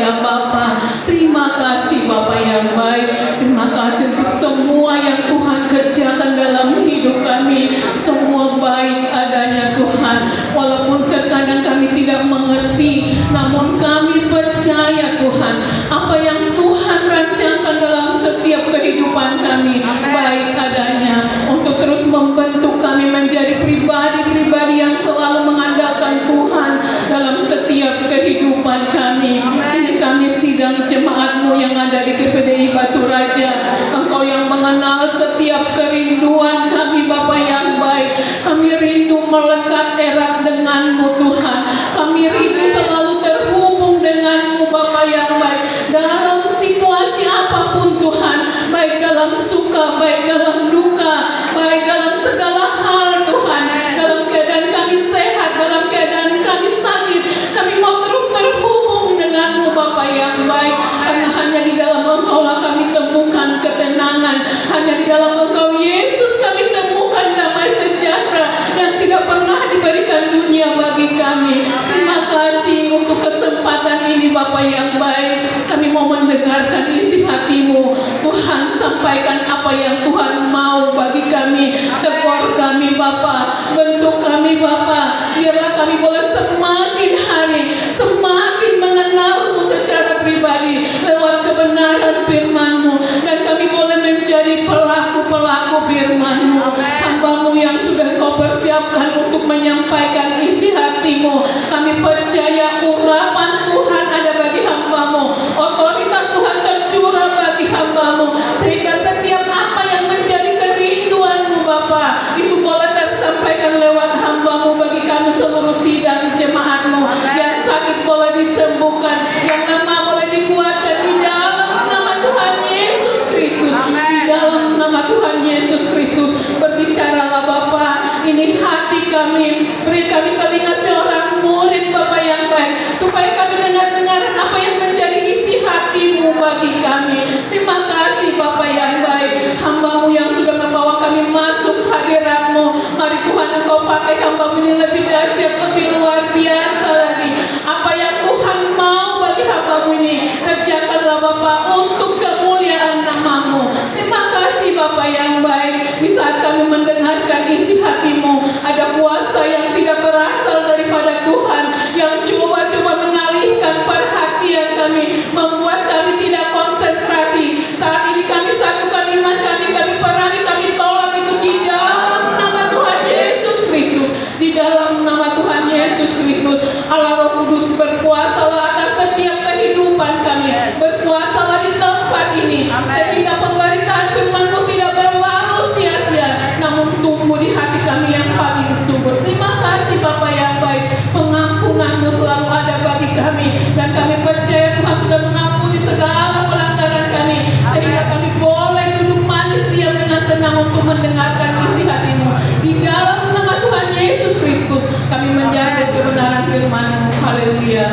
ya Bapa. Terima kasih Bapa yang baik. Terima kasih untuk semua yang Tuhan kerjakan dalam hidup kami. Semua baik adanya Tuhan. Walaupun terkadang kami tidak mengerti, namun kami percaya Tuhan, apa yang Tuhan rancangkan dalam setiap kehidupan kami baik adanya, untuk terus membentuk kami menjadi pribadi-pribadi yang selalu mengandalkan Tuhan dalam setiap kehidupan kami. Ini kami sidang jemaat-Mu yang ada di GPDI Batu Raja. Engkau yang mengenal setiap kerinduan kami Bapa yang baik. Kami rindu melekat erat dengan-Mu Tuhan. Kami rindu selalu terhubung dengan-Mu Bapa yang baik. Dalam situasi apapun Tuhan, baik dalam suka, baik dalam duka, baik dalam segala hal Tuhan. Dalam keadaan kami sehat, dalam keadaan kami sakit, kami mau terus terhubung dengan-Mu Bapa yang baik. Karena hanya di dalam Engkau-lah kami temukan ketenangan. Hanya di dalam Engkau Yesus kami temukan damai sejahtera yang tidak pernah diberikan dunia bagi kami. Terima kasih untuk kesempatan ini Bapa yang baik. Kami mau mendengarkan isi hati-Mu Tuhan. Sampaikan apa yang Tuhan mau bagi kami. Tegur kami Bapa, bentuk kami Bapa. Biarlah kami boleh semakin hari semakin mengenal-Mu secara pribadi lewat kebenaran firman-Mu, dan kami boleh menjadi pelaku-pelaku firman-Mu. Hamba-Mu yang sudah Kau persiapkan untuk menyampaikan isi hati-Mu, kami percaya urapan Tuhan ada bagi hamba-Mu, otoritas Tuhan tercurah bagi hamba-Mu, sehingga setiap apa yang menjadi kerinduan-Mu Bapa itu boleh tersampaikan lewat hamba-Mu bagi kami seluruh sidang jemaat-Mu. Yang sakit boleh disembuhkan, yang lemah boleh dikuatkan di dalam nama Tuhan Yesus Kristus. Di dalam nama Tuhan Yesus Kristus, berbicaralah Bapa. Ini hati kami, beri kami telinga seorang murid Bapa yang baik, supaya kami dengar-dengar apa yang menjadi isi hati-Mu bagi kami. Terima kasih Bapa yang baik. Hamba-Mu yang sudah membawa kami masuk hadirat-Mu, mari Tuhan Engkau pakai hamba-Mu ini lebih dahsyat, lebih luar biasa lagi. Apa yang Tuhan mau bagi hamba-Mu ini, kerjakanlah Bapa untuk kemuliaan nama-Mu. Terima kasih Bapa yang baik. Di saat kami mendengarkan isi hati-Mu, ada kuasa yang tidak berasal daripada Tuhan, yang coba-coba mengalihkan perhatian kami, membuat kami tidak konsentrasi. Saat ini kami satukan iman kami perangi, kami tolak itu di dalam nama Tuhan Yesus Kristus. Di dalam nama Tuhan Yesus Kristus, Allah Roh Kudus berkuasalah atas setiap kehidupan kami, berkuasalah di tempat ini, sehingga pemberitaan firman-Mu tidak berlalu sia-sia, namun tumbuh di hati kami yang paling subur. Terima kasih Bapa yang baik. Pengampunan-Mu selalu ada bagi kami, dan kami percaya Tuhan sudah mengampuni segala pelanggaran kami, sehingga kami boleh duduk manis diam dengan tenang untuk mendengarkan isi hati-Mu. Di dalam nama Tuhan Yesus Kristus kami menjaga kebenaran firman-Mu. Haleluya.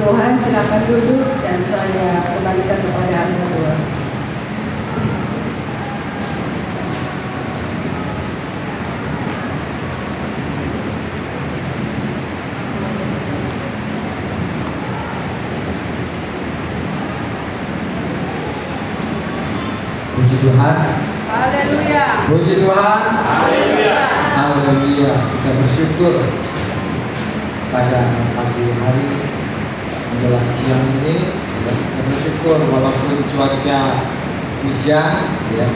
Tuhan, silakan duduk dan saya kembalikan kepada Anda Tuhan. Puji Tuhan. Haleluya. Puji Tuhan. Haleluya. Haleluya. Kita bersyukur pada pagi hari menjelang siang ini. Kita bersyukur walaupun cuaca hujan, ya,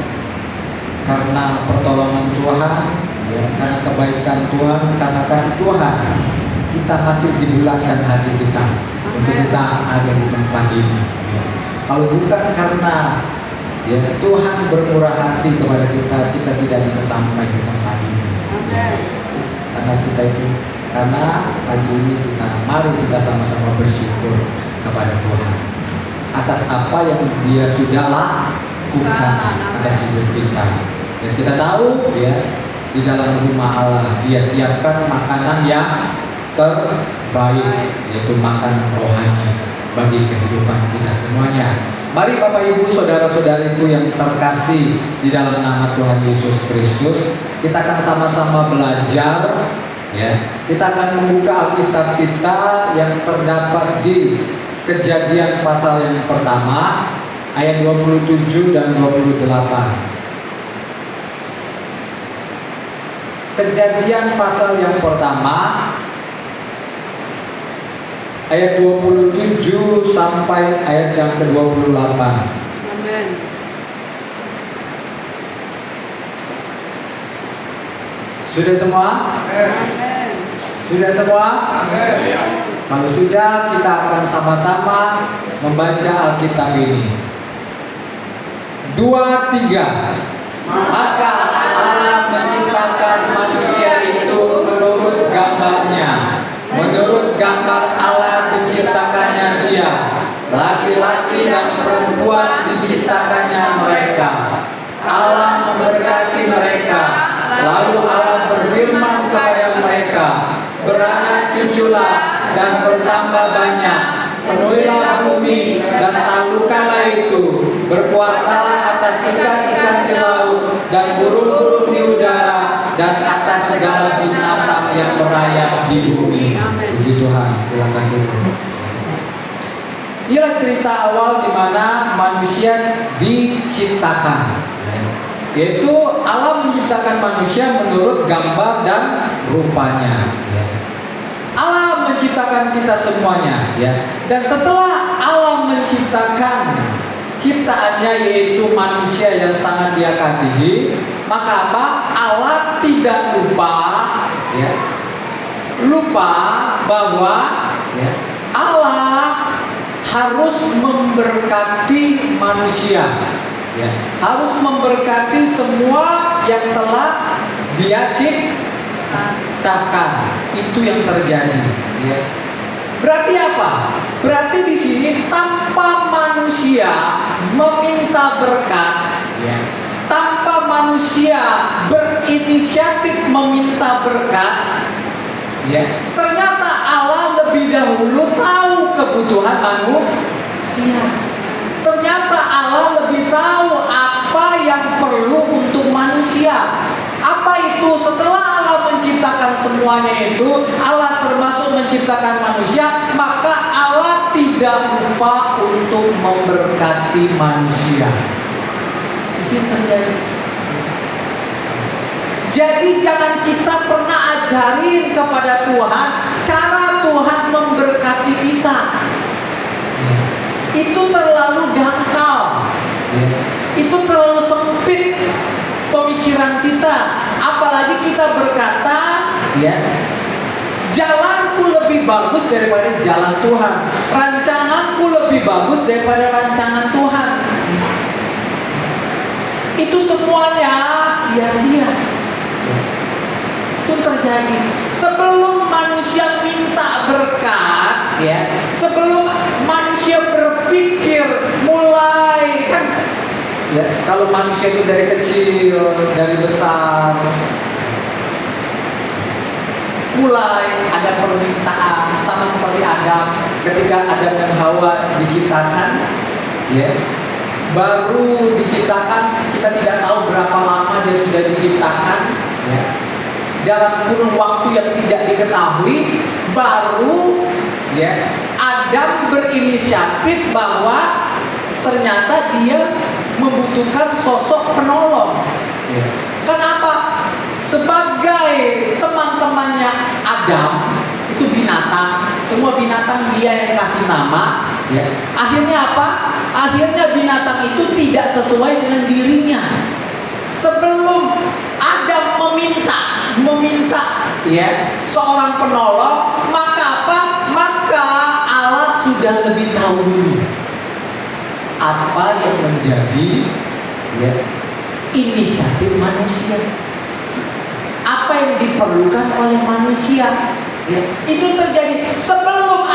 karena pertolongan Tuhan, ya, karena kebaikan Tuhan, karena kasih Tuhan, kita masih dibulatkan hati kita untuk kita ada di tempat ini. Ya. Kalau bukan karena ya Tuhan bermurah hati kepada kita, kita tidak bisa sampai di tempat ini. Ya. Karena pagi ini mari kita sama-sama bersyukur kepada Tuhan atas apa yang Dia sudah lakukan atas hidup kita. Dan kita tahu ya, di dalam rumah Allah Dia siapkan makanan yang terbaik, yaitu makanan rohani bagi kehidupan kita semuanya. Mari Bapak Ibu saudara-saudariku yang terkasih di dalam nama Tuhan Yesus Kristus, kita akan sama-sama belajar Ya, kita akan membuka Alkitab kita yang terdapat di Kejadian pasal yang pertama ayat 27 dan 28. Kejadian pasal yang pertama ayat 27 sampai ayat yang ke-28. Amin. Sudah semua? Amin. Sudah semua? Kalau sudah, kita akan sama-sama membaca Alkitab ini. 2, 3. Maka Allah menciptakan manusia itu menurut gambarnya. Menurut gambar Allah diciptakannya dia. Laki-laki dan perempuan diciptakannya mereka. Allah memberkati mereka. Lalu Allah berfirman kepada mereka, beranak cuculah dan bertambah banyak, penuhilah bumi dan taklukkanlah itu, berkuasalah atas ikan-ikan di laut dan burung-burung di udara dan atas segala binatang yang merayap di bumi. Puji Tuhan, silakan dulu. Inilah cerita awal di mana manusia diciptakan. Yaitu Allah menciptakan manusia menurut gambar dan rupanya. Allah menciptakan kita semuanya, ya. Dan setelah Allah menciptakan ciptaannya yaitu manusia yang sangat Dia kasihi, maka apa? Allah tidak lupa, ya, bahwa, ya, Allah harus memberkati manusia. Ya, harus memberkati semua yang telah Dia ciptakan. Itu yang terjadi. Ya. Berarti apa? Berarti di sini tanpa manusia meminta berkat, ya, tanpa manusia berinisiatif meminta berkat, ya, ternyata Allah lebih dahulu tahu kebutuhan manusia. Ternyata Allah lebih tahu apa yang perlu untuk manusia. Apa itu? Setelah Allah menciptakan semuanya itu, Allah termasuk menciptakan manusia, maka Allah tidak lupa untuk memberkati manusia. Itu terjadi. Jadi jangan kita pernah ajarin kepada Tuhan cara Tuhan memberkati kita. Itu terlalu dangkal, itu terlalu sempit pemikiran kita. Apalagi kita berkata, ya, jalanku lebih bagus daripada jalan Tuhan, rancanganku lebih bagus daripada rancangan Tuhan. Itu semuanya sia-sia. Itu terjadi sebelum manusia minta berkat, ya, sebelum manusia berpikir mulai, kan, ya, kalau manusia itu dari kecil, dari besar, mulai ada permintaan, sama seperti Adam ketika Adam dan Hawa diciptakan, ya, baru diciptakan, kita tidak tahu berapa lama dia sudah diciptakan, ya. Dalam kurun waktu yang tidak diketahui, baru, ya, Adam berinisiatif bahwa ternyata dia membutuhkan sosok penolong. Ya. Kenapa? Sebagai teman-temannya Adam, itu binatang, semua binatang dia yang kasih nama. Ya. Akhirnya apa? Akhirnya binatang itu tidak sesuai dengan dirinya. Sebelum Adam meminta, ya, seorang penolong, maka apa? Maka Allah sudah lebih tahu dulu apa yang menjadi, ya, inisiatif manusia, apa yang diperlukan oleh manusia, ya. Itu terjadi sebelum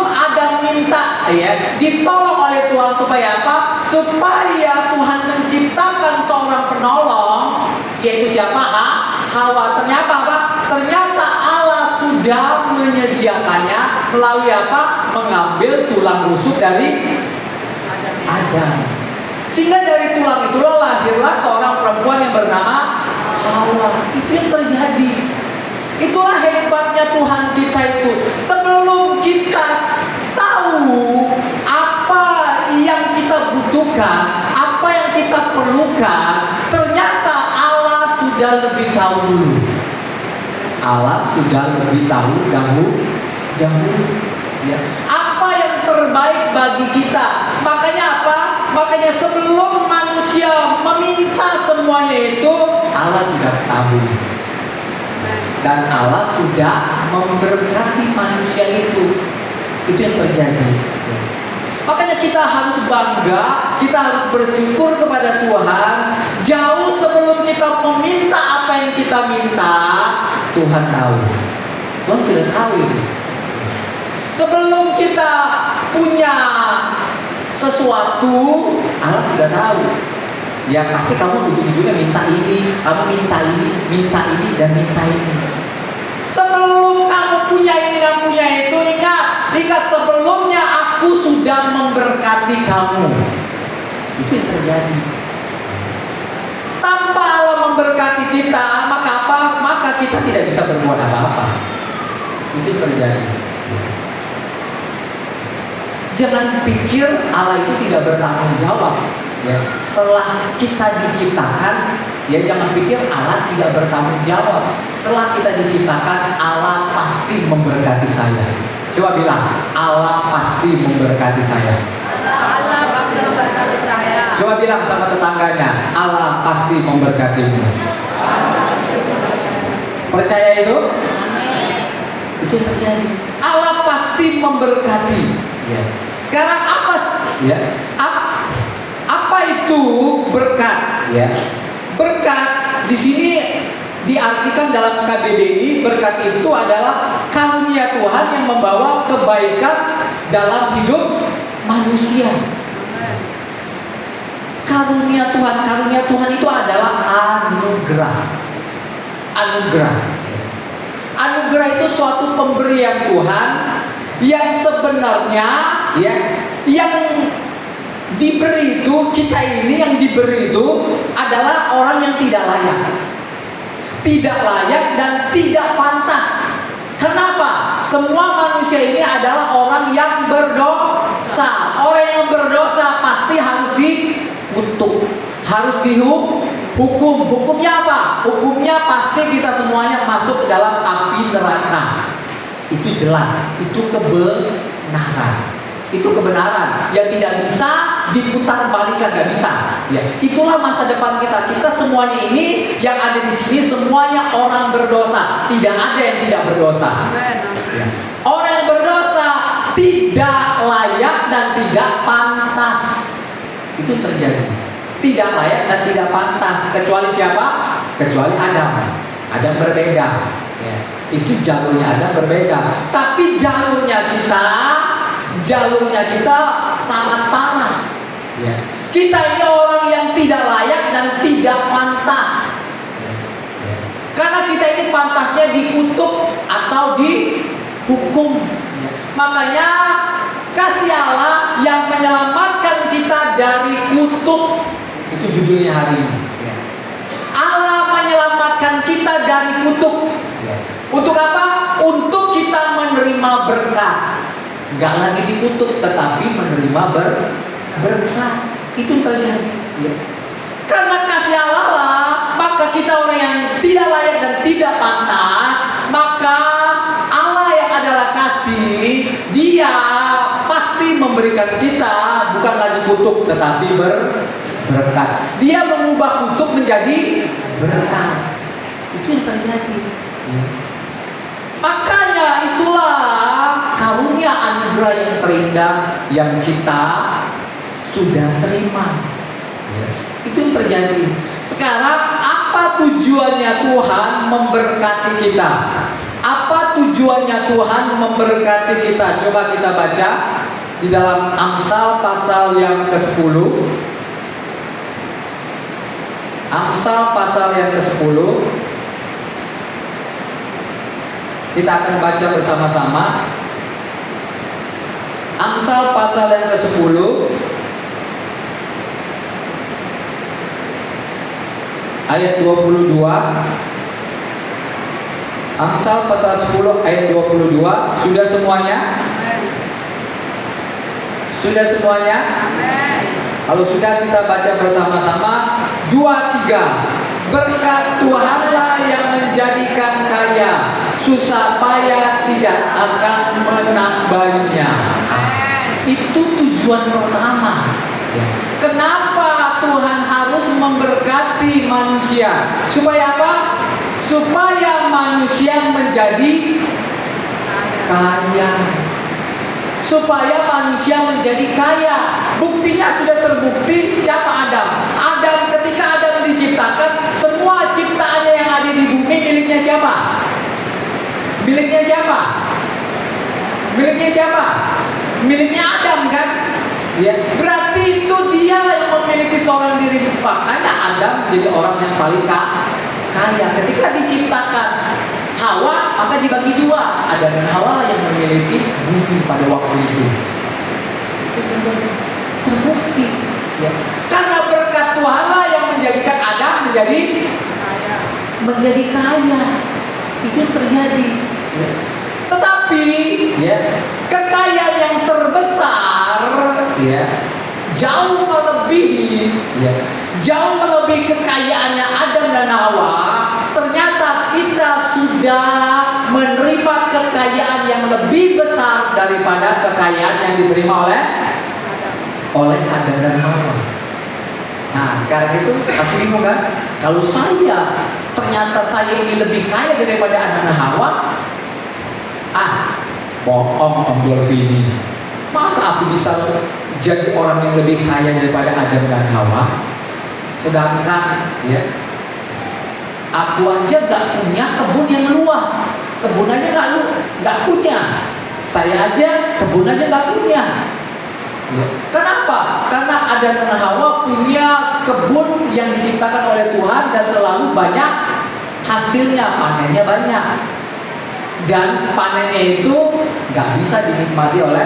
Adam minta, ya, ditolong oleh Tuhan supaya apa? Supaya Tuhan menciptakan seorang penolong, yaitu siapa? Hawa. Ternyata apa? Ternyata Allah sudah menyediakannya melalui apa? Mengambil tulang rusuk dari Adam. Sehingga dari tulang itulah lahirlah seorang perempuan yang bernama Allah. Itu yang terjadi. Itulah hebatnya Tuhan kita itu. Sebelum kita tahu apa yang kita butuhkan, apa yang kita perlukan, ternyata Allah sudah lebih tahu dulu. Allah sudah lebih tahu dahulu. Ya. Apa yang terbaik bagi kita? Makanya apa? Makanya sebelum manusia meminta semuanya itu, Allah sudah tahu. Dan Allah sudah memberkati manusia itu. Itu yang terjadi. Makanya kita harus bangga, kita harus bersyukur kepada Tuhan. Jauh sebelum kita meminta apa yang kita minta, Tuhan tahu. Tuhan sudah tahu itu. Sebelum kita punya sesuatu, Allah sudah tahu. Ya pasti kamu ujung-ujungnya minta ini, kamu minta ini, dan minta ini. Sebelum kamu punya ini dan punya itu, ingat sebelumnya aku sudah memberkati kamu. Itu yang terjadi. Tanpa Allah memberkati kita, maka apa? Maka kita tidak bisa berbuat apa-apa. Itu yang terjadi. Jangan pikir Allah itu tidak bertanggung jawab. Ya, setelah kita diciptakan, ya jangan pikir Allah tidak bertanggung jawab. Setelah kita diciptakan, Allah pasti memberkati saya. Coba bilang, Allah pasti memberkati saya. Allah pasti memberkati saya. Coba bilang sama tetangganya, Allah pasti memberkatimu. Percaya itu? Itu terjadi. Allah pasti memberkati. Ya. Sekarang apa? Ya. Apa itu berkat? Ya. Berkat di sini diartikan dalam KBBI, berkat itu adalah karunia Tuhan yang membawa kebaikan dalam hidup manusia. Karunia Tuhan itu adalah anugerah. Anugerah itu suatu pemberian Tuhan yang sebenarnya ya, yang diberi itu, kita ini yang diberi itu adalah orang yang tidak layak. Tidak layak dan tidak pantas. Kenapa? Semua manusia ini adalah orang yang berdosa. Orang yang berdosa pasti harus dikutuk, harus dihukum. Hukumnya apa? Hukumnya pasti kita semuanya masuk ke dalam api neraka. Itu jelas, itu kebenaran. Itu kebenaran yang tidak bisa diputar balikan, nggak bisa. Ya, itulah masa depan kita. Kita semuanya ini yang ada di sini semuanya orang berdosa. Tidak ada yang tidak berdosa. Ya. Orang yang berdosa tidak layak dan tidak pantas. Itu terjadi. Tidak layak dan tidak pantas. Kecuali siapa? Kecuali Adam. Adam berbeda. Ya. Itu jalurnya Adam berbeda. Tapi jalurnya kita sangat parah. Ya. Kita ini orang yang tidak layak dan tidak pantas. Ya. Ya. Karena kita ini pantasnya dikutuk atau dihukum. Ya. Makanya kasih Allah yang menyelamatkan kita dari kutuk. Itu judulnya hari ini. Ya. Allah menyelamatkan kita dari kutuk. Ya. Untuk apa? Untuk kita menerima berkat. Gak lagi dikutuk, tetapi menerima berkat. Itu terjadi. Ya. Karena kasih Allah lah, maka kita orang yang tidak layak dan tidak pantas. Maka Allah yang adalah kasih, Dia pasti memberikan kita bukan lagi kutuk, tetapi berkat. Dia mengubah kutuk menjadi berkat. Itu yang terjadi. Ya. Makanya itulah karunia anugerah yang terindah yang kita sudah terima. Ya. Itu yang terjadi. Sekarang apa tujuannya Tuhan memberkati kita? Apa tujuannya Tuhan memberkati kita? Coba kita baca di dalam Amsal pasal yang ke-10. Amsal pasal yang ke-10. Kita akan baca bersama-sama. Amsal pasal yang ke-10. ayat 22. Amsal pasal 10 ayat 22. Sudah semuanya? Sudah semuanya? Kalau sudah, kita baca bersama-sama. 2, 3. Berkat Tuhanlah yang menjadikan kaya, susah payah tidak akan menambahinya. Itu tujuan pertama. Kenapa Tuhan harus memberkati manusia? Supaya apa? Supaya manusia menjadi kaya. Supaya manusia menjadi kaya. Buktinya sudah terbukti. Siapa Adam? Adam, ketika Adam diciptakan, semua ciptaannya yang ada di bumi miliknya siapa? Miliknya siapa? Miliknya siapa? Miliknya Adam, kan? Ya, berarti itu dia yang memiliki seorang diri. Makanya Adam jadi orang yang paling kaya. Ketika diciptakan Hawa, maka dibagi dua. Adam dan Hawa yang memiliki bumi pada waktu itu. Terbukti. Ya. Karena berkat Tuhanlah yang menjadikan Adam menjadi kaya. Itu terjadi. Ya. Tetapi, ya, kekayaan yang terbesar, ya, jauh melebihi kekayaannya Adam dan Hawa. Ternyata kita sudah menerima kekayaan yang lebih besar daripada kekayaan yang diterima oleh Adam dan Hawa. Nah, sekarang itu pasti bingung kan? Kalau ternyata saya ini lebih kaya daripada Adam dan Hawa. Bohong Om Dolvini. Masa aku bisa jadi orang yang lebih kaya daripada Adam dan Hawa? Sedangkan, ya, aku aja gak punya kebun yang luas. Kebun aja gak punya. Saya aja kebun aja gak punya. Ya. Kenapa? Karena Adam dan Hawa punya kebun yang diciptakan oleh Tuhan dan selalu banyak hasilnya, panennya banyak. Dan panennya itu gak bisa dinikmati oleh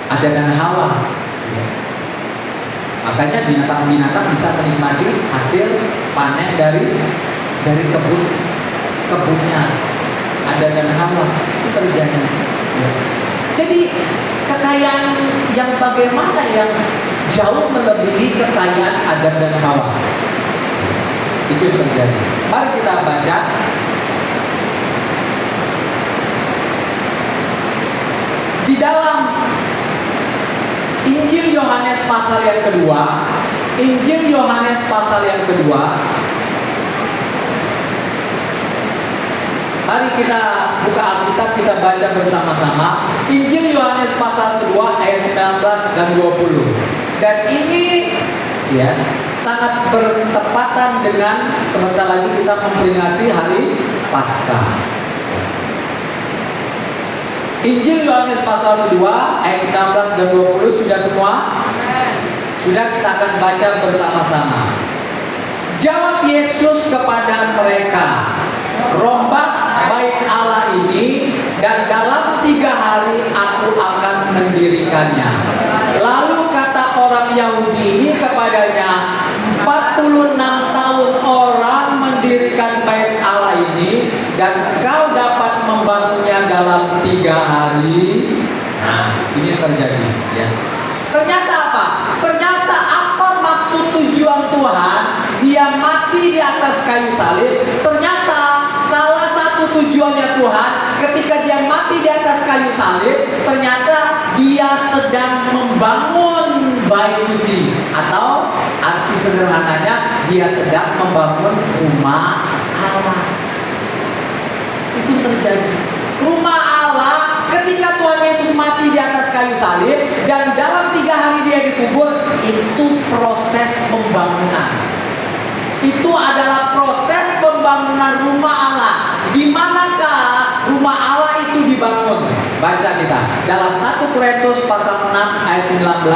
Adam dan Hawa. Ya. Makanya binatang-binatang bisa menikmati hasil panen dari kebunnya Adam dan Hawa. Itu terjadi. Ya. Jadi kekayaan yang bagaimana yang jauh melebihi kekayaan Adam dan Hawa. Itu yang terjadi. Mari kita baca di dalam Injil Yohanes pasal yang kedua. Injil Yohanes pasal yang kedua. Mari kita buka Alkitab, kita baca bersama-sama. Injil Yohanes pasal kedua ayat 19 dan 20. Dan ini, ya, sangat bertepatan dengan sebentar lagi kita memperingati hari Paskah. Injil Yohanes pasal kedua ayat 19 dan 20. Sudah semua? Sudah, kita akan baca bersama-sama. Jawab Yesus kepada mereka, rombak bait Allah ini, dan dalam 3 hari aku akan mendirikannya. Lalu kata orang Yahudi ini kepadanya, 46 tahun orang mendirikan bait Allah ini, dan kau dapat membangunnya dalam 3 hari. Nah, ini terjadi, ya. Ternyata apa? Ternyata apa maksud tujuan Tuhan dia mati di atas kayu salib? Ternyata salah satu tujuannya Tuhan ketika dia mati di atas kayu salib, ternyata dia sedang membangun bait suci, atau arti sederhananya dia sedang membangun rumah Allah. Itu terjadi. Rumah Allah ketika Tuhan Yesus mati di atas kayu salib dan dalam 3 hari dia dikubur, itu proses pembangunan. Itu adalah proses pembangunan rumah Allah. Di manakah rumah Allah itu dibangun? Baca kita dalam 1 Korintus pasal 6 ayat 19.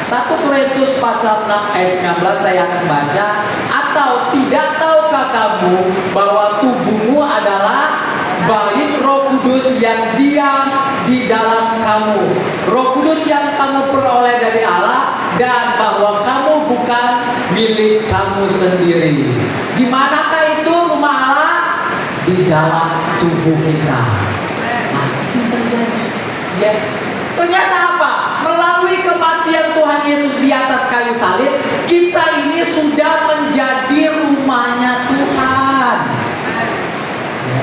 1 Korintus pasal 6 ayat 19 saya akan baca. Atau tidak tahukah kamu bahwa tubuhmu adalah bait Roh Kudus yang diam di dalam kamu, Roh Kudus yang kamu peroleh dari Allah, dan bahwa kamu bukan milik kamu sendiri. Di manakah itu rumah Allah? Di dalam tubuh kita. Nah, itu terjadi. Ya. Ternyata apa? Melalui kematian Tuhan Yesus di atas kayu salib, kita ini sudah menjadi rumahnya Tuhan. Ya.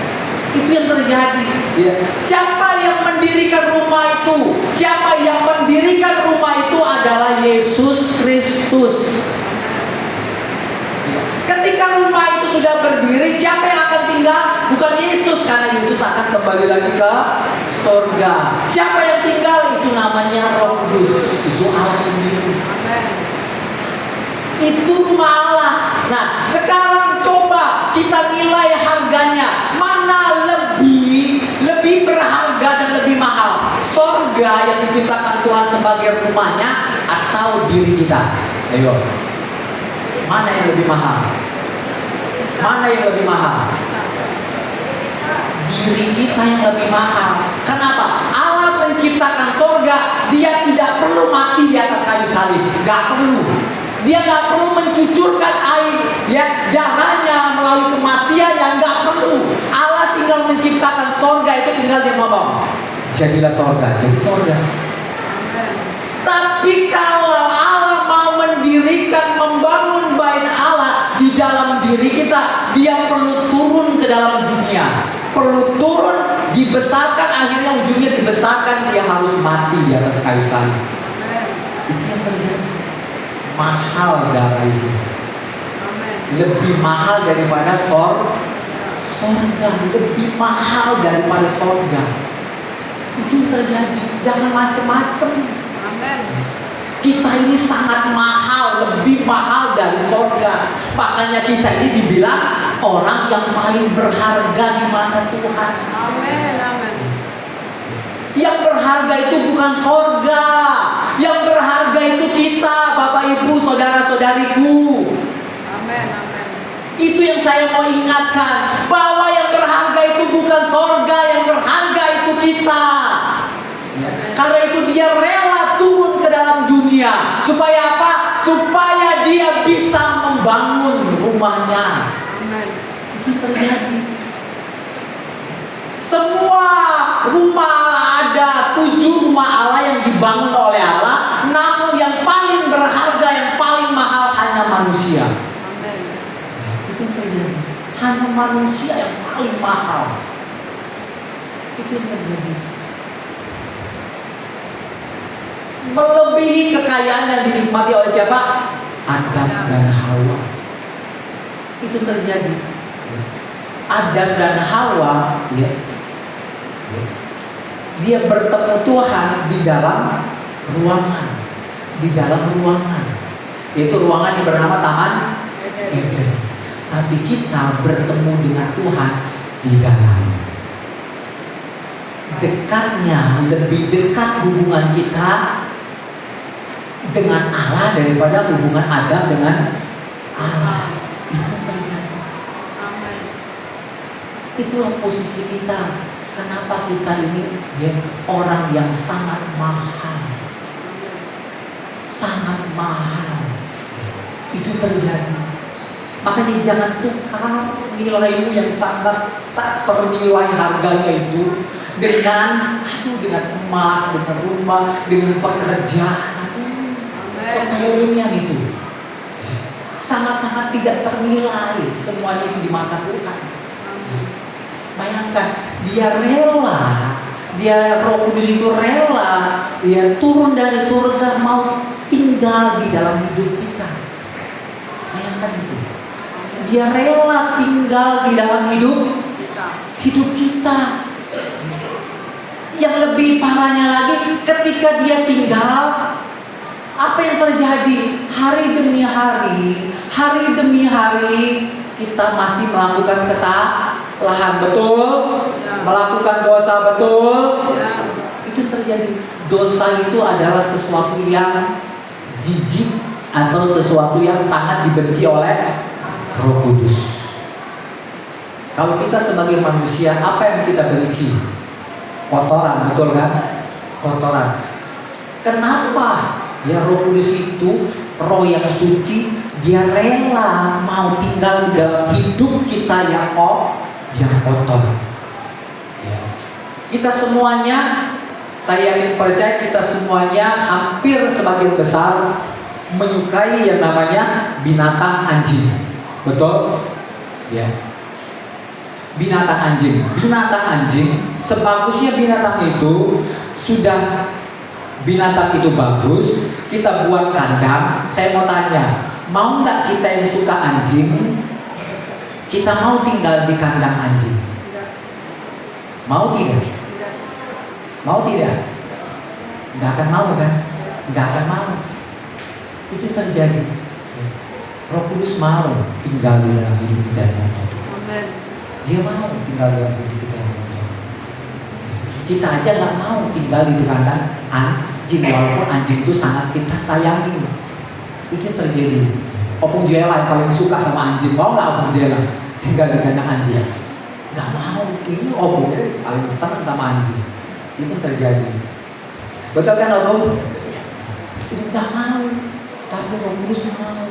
Itu yang terjadi. Ya. Siapa yang mendirikan rumah itu? Siapa yang mendirikan rumah itu adalah Yesus Kristus. Ya. Ketika rumah itu sudah berdiri, siapa yang akan tinggal? Bukan Yesus, karena Yesus akan kembali lagi ke surga. Siapa yang tinggal? Itu namanya Roh Kudus. Itu Allah sendiri. Itu rumah Allah. Nah, sekarang coba kita nilai harganya. Mana lebih berharga dan lebih mahal? Surga yang diciptakan Tuhan sebagai rumahnya atau diri kita? Ayo. Mana yang lebih mahal? Mana yang lebih mahal? Diri kita yang lebih mahal. Kenapa? Allah menciptakan surga, Dia tidak perlu mati di atas kayu salib. Gak perlu. Dia gak perlu mencucurkan air, ya, darahnya melalui kematian yang gak perlu. Allah tinggal menciptakan surga, itu tinggal dia ngomong, jadilah surga, jadi surga. Tapi kalau Allah mau mendirikan, membangun bait Allah di dalam diri kita, Dia perlu turun ke dalam dunia. Perlu turun, dibesarkan, akhirnya ujungnya dibesarkan, Dia harus mati di atas kayu salib. Itu yang terjadi. Mahal darah itu. Lebih mahal daripada surga. Lebih mahal daripada surga. Itu yang terjadi. Jangan macem-macem. Kita ini sangat mahal, lebih mahal dari surga. Makanya kita ini dibilang orang yang paling berharga di mata Tuhan. Yang berharga itu bukan surga. Yang berharga itu kita, Bapak Ibu, saudara-saudariku. Itu yang saya mau ingatkan, bahwa yang berharga itu bukan surga, yang berharga itu kita. Karena itu Dia rela turun ke dalam dunia. Supaya apa? Supaya Dia bisa membangun rumahnya. Itu terjadi. Semua rumah Allah ada 7 rumah Allah yang dibangun oleh Allah. Namun yang paling berharga, yang paling mahal hanya manusia. Itu terjadi. Hanya manusia yang paling mahal. Itu terjadi. Melebihi kekayaan yang dinikmati oleh siapa? Adam dan Hawa. Itu terjadi. Adam dan Hawa, ya, dia bertemu Tuhan di dalam ruangan. Di dalam ruangan. Yaitu ruangan yang bernama Taman Eden. Tapi kita bertemu dengan Tuhan di dalam. Dekatnya, lebih dekat hubungan kita dengan Allah daripada hubungan Adam dengan Allah. Itu terjadi. Itulah posisi kita. Kenapa kita ini, ya, orang yang sangat mahal. Sangat mahal. Itu terjadi. Makanya jangan tukar nilaimu yang sangat tak ternilai harganya itu dengan emas, dengan rumah, dengan pekerjaan. Sepelenya itu sangat-sangat tidak ternilai. Semuanya itu di mata Tuhan. Bayangkan, Dia rela, Roh Kudus itu rela, Dia turun dari surga mau tinggal di dalam hidup kita. Bayangkan itu. Dia rela tinggal di dalam hidup kita. Yang lebih parahnya lagi, ketika Dia tinggal, apa yang terjadi? Hari demi hari, kita masih melakukan kesalahan, betul? Melakukan dosa, betul? Itu terjadi. Dosa itu adalah sesuatu yang jijik atau sesuatu yang sangat dibenci oleh Roh Kudus. Kalau kita sebagai manusia, apa yang kita benci? Kotoran, betul kan? Kotoran. Kenapa? Ya, Roh Kudus itu Roh yang suci, dia rela mau tinggal di dalam hidup kita yang kotor. Ya. Kita semuanya, saya yakin percaya kita semuanya hampir sebagian besar menyukai yang namanya binatang anjing. Betul? Ya. Binatang anjing, sebagusnya binatang itu, sudah binatang itu bagus, kita buat kandang. Saya mau tanya, mau nggak kita yang suka anjing, kita mau tinggal di kandang anjing? Mau tidak? Mau tidak? Nggak akan mau kan? Nggak akan mau. Itu terjadi. Roh Kudus mau tinggal di dalam hidup kita yang kotor. Dia mau tinggal dalam hidup kita yang kotor. Kita aja nggak mau tinggal di kandang anjing, walaupun anjing itu sangat kita sayangi. Itu terjadi. Opung Jela yang paling suka sama anjing, mau nggak Opung Jela tinggal di kandang anjing? Nggak mau. Ini Opung paling senang sama anjing. Itu terjadi. Betul kan Opung? Itu nggak mau, tapi Roh Kudus mau.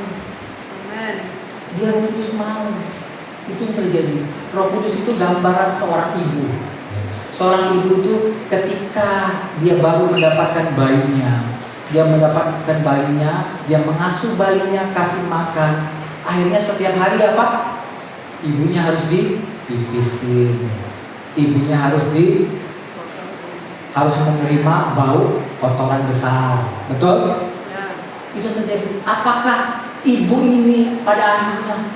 Dia Roh Kudus mau. Itu yang terjadi. Roh Kudus itu gambaran seorang ibu. Seorang ibu itu ketika dia baru mendapatkan bayinya, dia mengasuh bayinya, kasih makan. Akhirnya setiap hari apa? Ibunya harus dipipisin. Ibunya harus menerima bau kotoran besar. Betul? Ya. Itu terjadi. Apakah ibu ini pada akhirnya,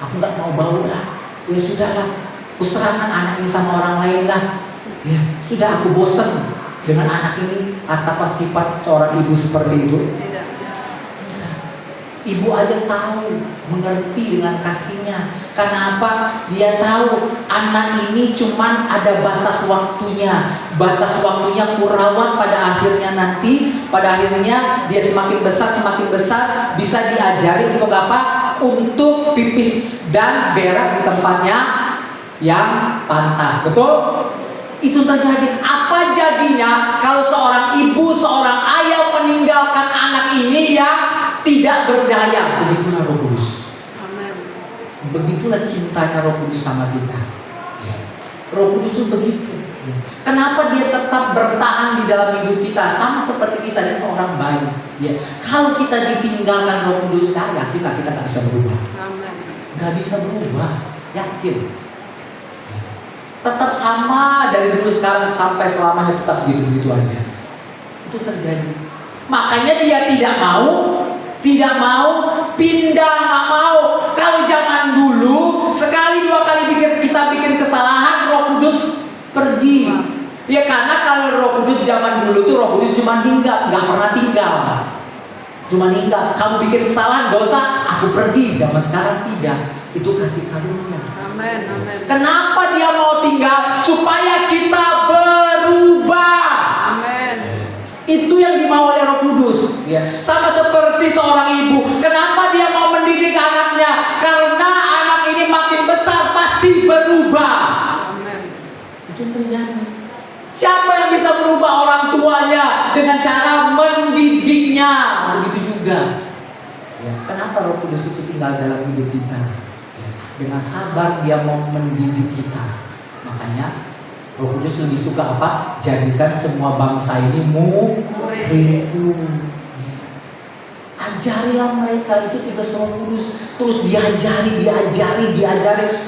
aku nggak mau bau lah, ya sudahlah, aku serahkan anak ini sama orang lain lah. Ya sudah, aku bosan dengan anak ini. Apa sifat seorang ibu seperti itu? Tidak. Ibu aja tahu, mengerti dengan kasihnya. Kenapa? Dia tahu anak ini cuman ada batas waktunya. Batas waktunya aku rawat, pada akhirnya dia semakin besar bisa diajari untuk apa? Untuk pipis dan berak di tempatnya yang pantas. Betul? Itu terjadi. Apa jadinya kalau seorang ibu, seorang ayah meninggalkan anak ini yang tidak berdaya? Begitulah Roh Kudus. Amen. Begitulah cintanya Roh Kudus sama kita. Roh Kudus itu begitu. Kenapa dia tetap bertahan di dalam hidup kita? Sama seperti kita, dia seorang bayi. Ya. Kalau kita ditinggalkan Roh Kudus, yakin kita nggak bisa berubah. Amen. Nggak bisa berubah, yakin. Tetap sama dari dulu sekarang sampai selamanya, tetap begitu aja. Itu terjadi. Makanya dia tidak mau pindah, nggak mau. Kalau zaman dulu sekali dua kali kita bikin kesalahan, Roh Kudus pergi. Ya karena kalau Roh Kudus zaman dulu tuh Roh Kudus cuma hinggap, nggak pernah tinggal. Cuma hinggap. Kamu bikin kesalahan, dosa, aku pergi. Zaman sekarang tidak. Itu kasih karunia. Amin, amin. Kenapa dia mau tinggal? Supaya kita berubah. Amin. Itu yang dimau oleh Roh Kudus. Ya. Sama seperti seorang ibu. Kenapa dia mau mendidik anaknya? Karena anak ini makin besar pasti berubah. Amin. Itu terjadi. Siapa yang bisa berubah? Orang tuanya dengan cara mendidiknya. Begitu juga. Ya. Kenapa Roh Kudus itu tinggal dalam hidup kita? Dengan sabar dia mau mendidik kita. Makanya Roh Kudus lebih suka apa? Jadikan semua bangsa ini muridku. Ajarilah mereka, itu tugas Roh Kudus. Terus diajari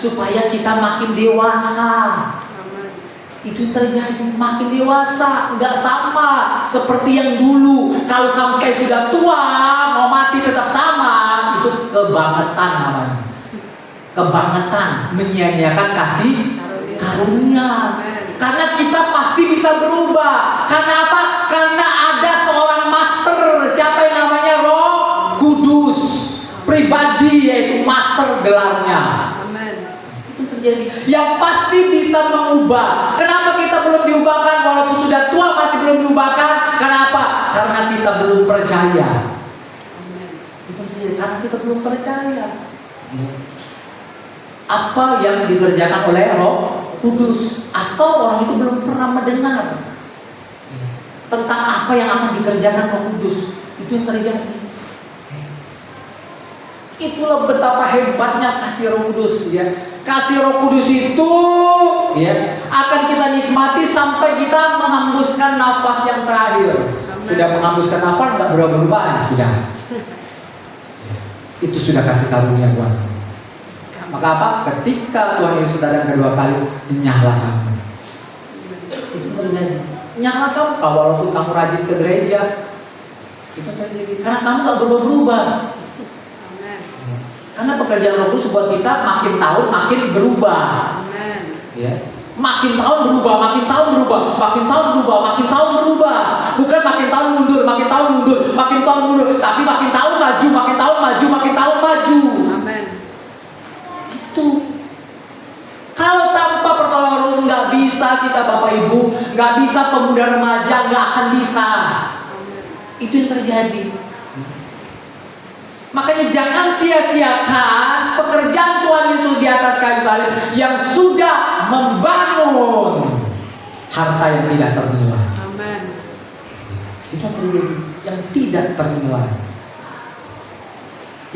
supaya kita makin dewasa. Itu terjadi, makin dewasa, nggak sama seperti yang dulu. Kalau sampai sudah tua mau mati tetap sama, itu kebangetan namanya. Kebangetan, menyia-nyiakan kasih karunia. Karena kita pasti bisa berubah. Karena apa? Karena ada seorang master. Siapa yang namanya? Roh Kudus. Pribadi, yaitu master gelarnya. Itu terjadi. Yang pasti bisa mengubah. Kenapa kita belum diubahkan? Walaupun sudah tua masih belum diubahkan. Kenapa? Karena kita belum percaya. Itu terjadi. Karena kita belum percaya. Apa yang dikerjakan oleh Roh Kudus, atau orang itu belum pernah mendengar tentang apa yang akan dikerjakan Roh Kudus. Itu yang terjadi. Itulah betapa hebatnya kasih Roh Kudus ya. Kasih Roh Kudus itu ya akan kita nikmati sampai kita menghembuskan nafas yang terakhir. Sudah menghembuskan nafas nggak berubah-ubah sudah. Itu sudah kasih karunia Tuhan. Maka apa? Ketika Tuhan Yesus datang kedua kali, nyala kamu. Itu terjadi. Nyala kamu, walaupun kamu rajin ke gereja, itu terjadi. Karena kamu nggak berubah-ubah. Karena pekerjaan Roh Kudus buat kita makin tahun makin berubah. Ya. Makin tahun berubah, makin tahun berubah, makin tahun berubah, makin tahun berubah. Bukan makin tahun mundur, makin tahun mundur, makin tahun mundur, tapi makin tahun maju, makin tahun maju, makin tahun maju. Amin. Itu. Kalau tanpa pertolongan Roh Kudus nggak bisa kita Bapak Ibu, nggak bisa pemuda remaja, nggak akan bisa. Itu yang terjadi. Makanya jangan sia-siakan pekerjaan Tuhan Yesus di atas kayu salib yang sudah membangun harta yang tidak ternilai. Amin. Itu yang terjadi, yang tidak ternilai.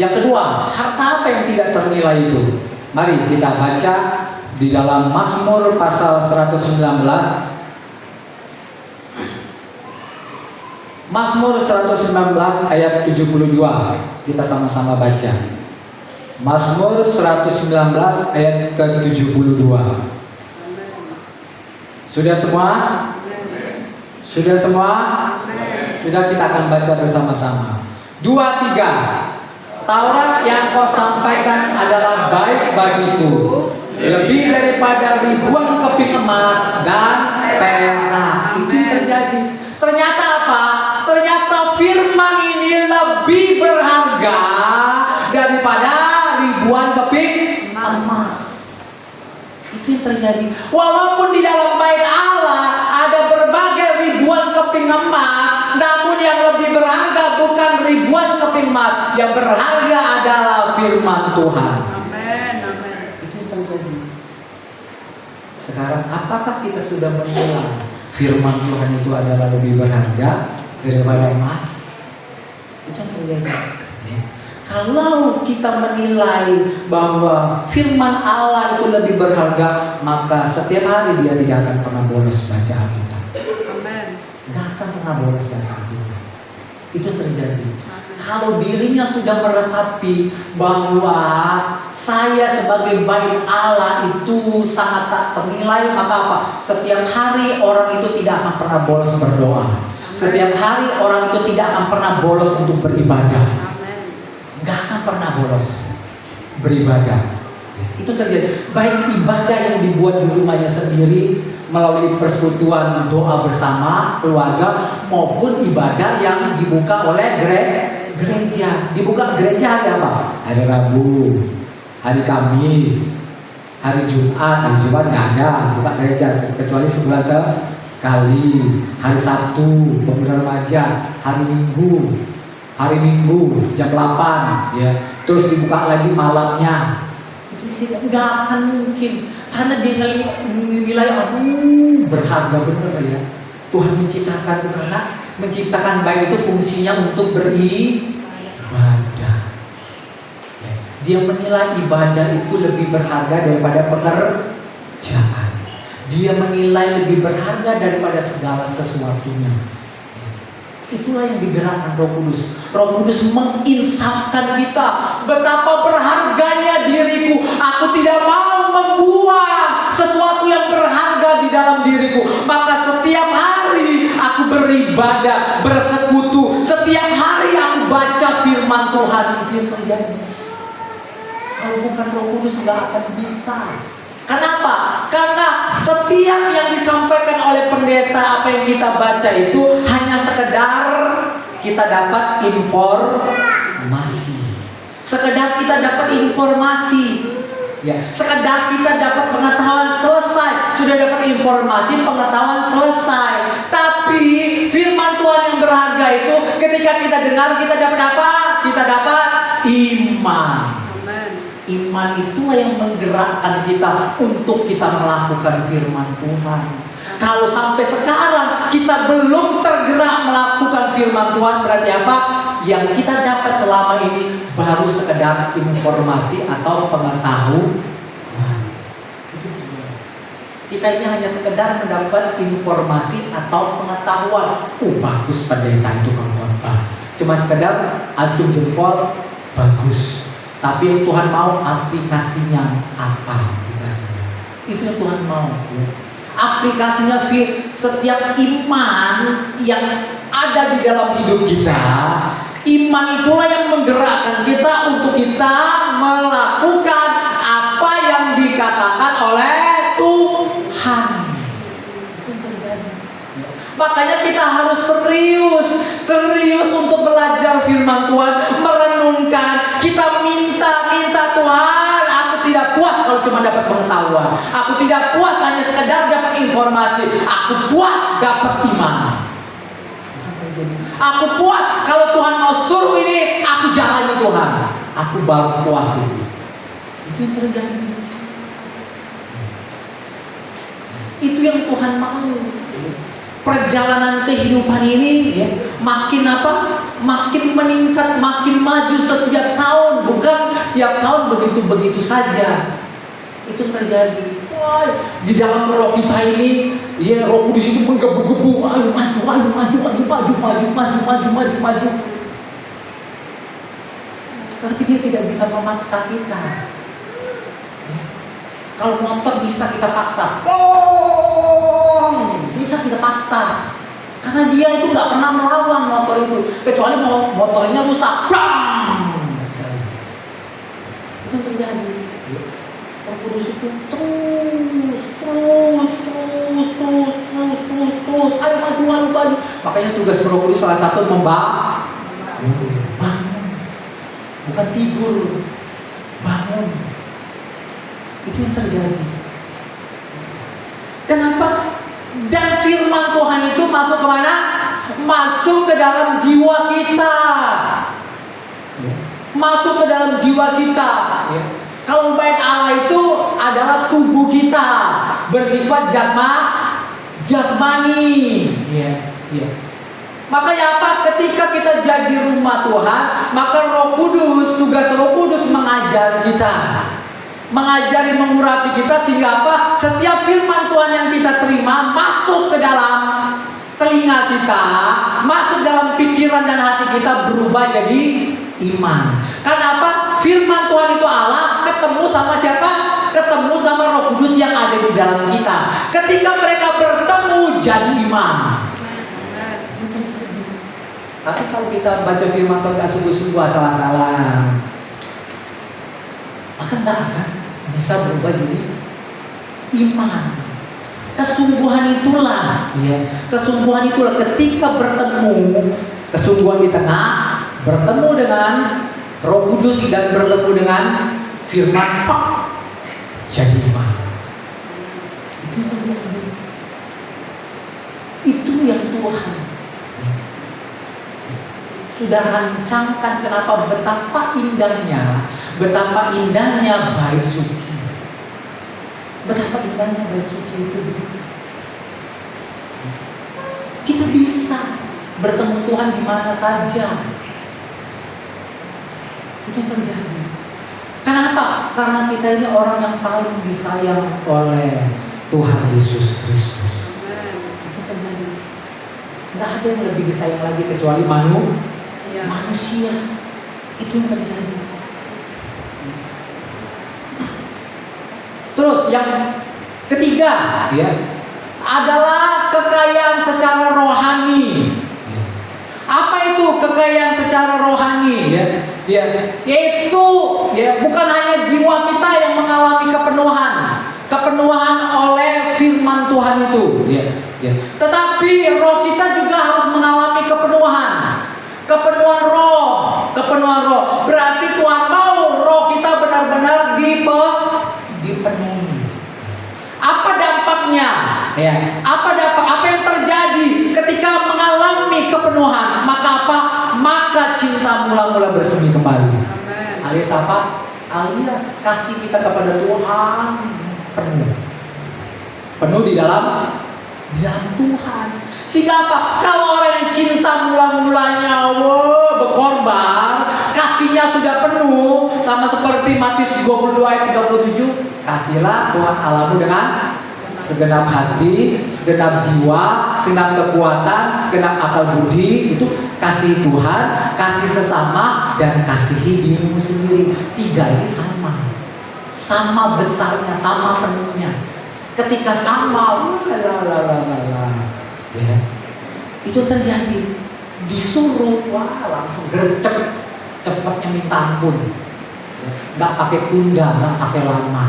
Yang kedua, harta apa yang tidak ternilai itu? Mari kita baca di dalam Mazmur pasal 119. Mazmur 119 ayat 72. Kita sama-sama baca. Mazmur 119 ayat ke-72. Sudah semua? Sudah semua? Sudah, kita akan baca bersama-sama. 2, 3. Taurat yang kau sampaikan adalah baik bagiku, lebih daripada ribuan keping emas dan perak. Itu yang terjadi. Ternyata apa? Ternyata firman ini lebih berharga daripada ribuan keping emas. Itu yang terjadi. Walaupun di dalam bait Allah ada berbagai ribuan keping emas, namun yang lebih berharga bukan ribuan keping emas. Yang berharga adalah firman Tuhan. Amin. Amin. Itu yang terjadi. Sekarang apakah kita sudah menilai firman Tuhan itu adalah lebih berharga daripada emas? Itu yang terjadi. Kalau kita menilai bahwa firman Allah itu lebih berharga, maka setiap hari dia tidak akan pernah bolos baca Alkitab. Amin. Tidak akan pernah bolos baca Alkitab. Itu terjadi. Kalau dirinya sudah meresapi bahwa saya sebagai bait Allah itu sangat tak ternilai, maka apa? Setiap hari orang itu tidak akan pernah bolos berdoa. Setiap hari orang itu tidak akan pernah bolos untuk beribadah. Nggak akan pernah bolos beribadah. Itu terjadi. Baik ibadah yang dibuat di rumahnya sendiri melalui persekutuan doa bersama keluarga, maupun ibadah yang dibuka oleh gereja. Dibuka gereja hari apa? Hari Rabu, hari Kamis, hari Jumat. Hari Jumat nggak ada buka gereja kecuali sebulan sekali. Hari Sabtu pemuda remaja, hari Minggu jam 8 ya. Terus dibuka lagi malamnya. Itu nggak akan mungkin, karena dia nilai berharga bener ya. Tuhan menciptakan, karena menciptakan baik itu fungsinya untuk beribadah. Dia menilai ibadah itu lebih berharga daripada pekerjaan. Dia menilai lebih berharga daripada segala sesuatunya. Itulah yang digerakkan Roh Kudus. Roh Kudus menginsafkan kita. Betapa berharganya diriku. Aku tidak mau membuang sesuatu yang berharga di dalam diriku. Maka setiap hari aku beribadah, bersekutu. Setiap hari aku baca firman Tuhan. Itu yang terjadi. Kalau bukan Roh Kudus nggak akan bisa. Kenapa? Karena setiap yang disampaikan oleh pendeta, apa yang kita baca itu hanya sekedar kita dapat informasi. Sekedar kita dapat informasi. Ya, sekedar kita dapat pengetahuan selesai. Sudah dapat informasi, pengetahuan selesai. Tapi firman Tuhan yang berharga itu ketika kita dengar, kita dapat apa? Kita dapat iman. Iman itulah yang menggerakkan kita untuk kita melakukan firman Tuhan. Kalau sampai sekarang kita belum tergerak melakukan firman Tuhan, berarti apa? yang kita dapat selama ini baru sekedar informasi atau pengetahuan. Kita ini hanya sekedar mendapat informasi atau pengetahuan. Bagus pendeta itu khotbah. Cuma sekedar acung jempol, bagus. Tapi yang Tuhan mau aplikasinya apa? Aplikasinya itu yang Tuhan mau. Aplikasinya setiap iman yang ada di dalam hidup kita. Iman itulah yang menggerakkan kita untuk kita melakukan apa yang dikatakan oleh Tuhan. Makanya kita harus serius untuk belajar firman Tuhan, merenungkan. Kita minta Tuhan, aku tidak puas kalau cuma dapat pengetahuan. Aku tidak puas hanya sekedar dapat informasi. Aku puas dapat iman. Aku puas kalau Tuhan mau suruh ini, aku jalani Tuhan. Aku baru puas itu. Itu yang terjadi. Itu yang Tuhan mau. Perjalanan kehidupan ini ya, makin makin meningkat, makin maju setiap tahun, bukan tiap tahun begitu saja. Itu terjadi. Wah, di dalam roh kita ini, ya, Roh Kudus itu menggebu-gebu, ayo maju. Tapi dia tidak bisa memaksa kita. Kalau motor bisa kita paksa, bisa kita paksa, karena dia itu nggak pernah melawan motor itu, kecuali motornya rusak, itu terjadi. Roh Kudus itu terus, ayo maju. Makanya tugas Roh Kudus salah satu bangun, bukan tidur, bangun. Itu yang terjadi. Kenapa? Dan firman Tuhan itu masuk kemana? Masuk ke dalam jiwa kita. Masuk ke dalam jiwa kita. Kalau bait Allah itu adalah tubuh kita, bersifat jasmani. Makanya apa? Ketika kita jadi rumah Tuhan, maka tugas Roh Kudus mengajar kita. Mengajari, mengurapi kita, sehingga apa? Setiap firman Tuhan yang kita terima masuk ke dalam telinga kita, masuk dalam pikiran dan hati kita, berubah jadi iman. Karena apa? Firman Tuhan itu Allah ketemu sama siapa? Ketemu sama Roh Kudus yang ada di dalam kita. Ketika mereka bertemu, jadi iman. Tapi kalau kita baca firman Tuhan gak sungguh-sungguh, asal-asalan, maka tidak akan bisa berubah jadi iman. Kesungguhan itulah ketika bertemu, kesungguhan di tengah, bertemu dengan Roh Kudus dan bertemu dengan firman, jadi iman. Itu yang Tuhan sudah rancangkan. Kenapa? Betapa indahnya bait suci. Betapa indahnya bait suci itu. Kita bisa bertemu Tuhan di mana saja. Itu yang terjadi. Kenapa? Karena kita ini orang yang paling disayang oleh Tuhan Yesus Kristus. Itu terjadi. Tidak ada yang lebih disayang lagi kecuali manusia. Itu yang terjadi. Terus yang ketiga, adalah kekayaan secara rohani. Apa itu kekayaan secara rohani? Yaitu bukan hanya jiwa kita yang mengalami kepenuhan oleh firman Tuhan itu, tetapi roh kita juga harus mengalami kepenuhan roh. Berarti Tuhan mau roh kita benar-benar dipenuhi. Apa dampaknya? Apa yang terjadi ketika mengalami kepenuhan? Maka cinta mula bersemi kembali. Alias apa? Alias kasih kita kepada Tuhan penuh di dalam Tuhan. Sehingga apa? Kalau orang yang cinta mula-mulanya berkorban gambar, kasihnya sudah penuh, sama seperti Matius 22 ayat 37, kasihlah Tuhan Allahmu dengan segenap hati, segenap jiwa, segenap kekuatan, segenap akal budi. Itu kasih Tuhan, kasih sesama, dan kasihi dirimu sendiri. Tiga ini sama besarnya, sama penuhnya. Ketika sama, ya, itu terjadi. Disuruh, langsung gercep, cepatnya minta ampun. Nggak pakai tunda, nggak pakai lama.